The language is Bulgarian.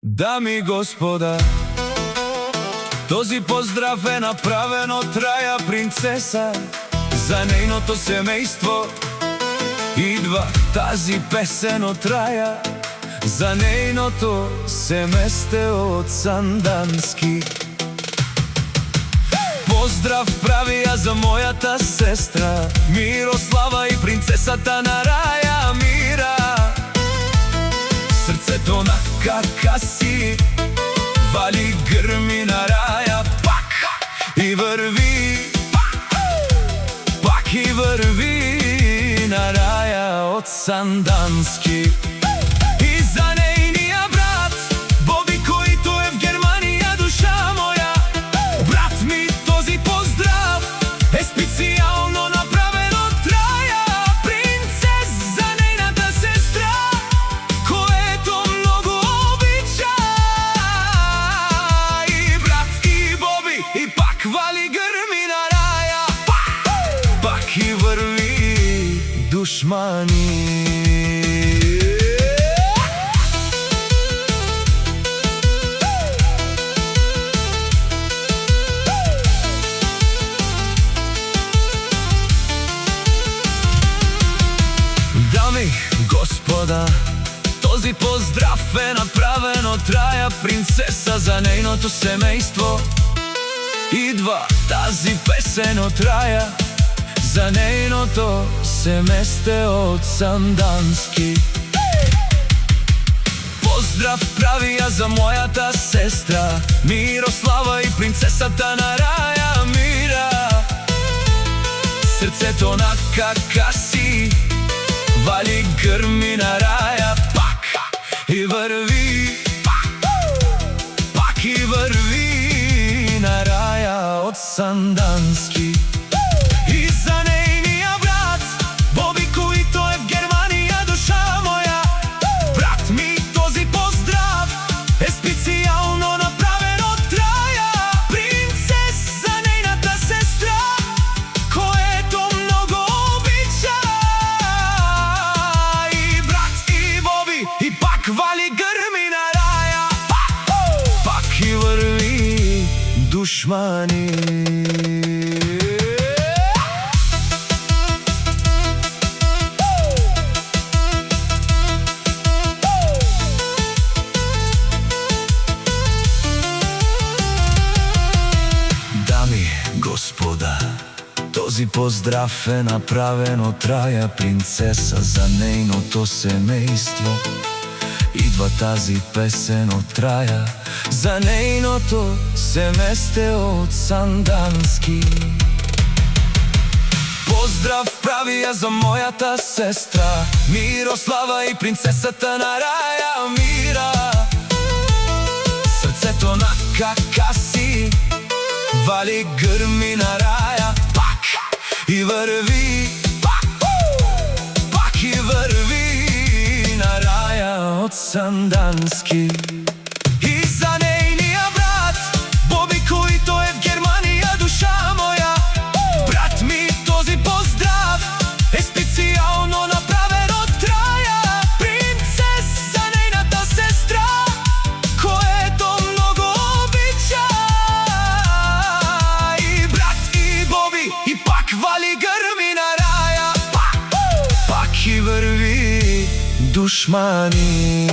Дами и господа, този поздрав е направен от Рая принцеса. За нейното семейство идва тази песен от Рая. За нейното семейство от Сандански. Поздрав правя за моята сестра Мирослава и принцесата на Рая Мира. Сърцето на какаси вали гърми на Рая пак и върви, пак и върви на Рая от Сандански. И за нейния брат Боби, който е в Германия, душа моя. Брат ми, този поздрав е специално направен от Рая принцес за нейната сестра, което много обича. И брат, и Боби, и пак вали гърми на Рая, пак и върви душмани. Господа, този поздрав е направен от Рая принцеса за нейното семейство. Идва тази песен от Рая за нейното семейство от Сандански. Поздрав правя за моята сестра Мирослава и принцесата на Рая Мира. Сърцето на какаси вали гърми на Рая пак и върви, пак и върви на Рая от Сандански. И за нейния брат Боби, който е в Германия, душа моя. Брат ми, този поздрав е специално направен от Рая принцес за нейната сестра, което много обича. И пак вали гърми на Рая, пак и върви душмани. Дами, господа, този поздрав е направен от Рая принцеса за нейното семейство. Идва тази песен от Рая за нейното семейство от Сандански. Поздрав правя за моята сестра Мирослава и принцесата на Рая Мира. Сърцето на какаси вали гърми на Рая пак и върви, пак и върви на Рая от Сандански. И за нейния брат Боби, който е в Германия, душа моя. Брат ми, този поздрав е специално направен от Рая принцес за нейната сестра, което много обича. И брат, и Боби, и пак вали гърми на Рая, пак и върви душмани.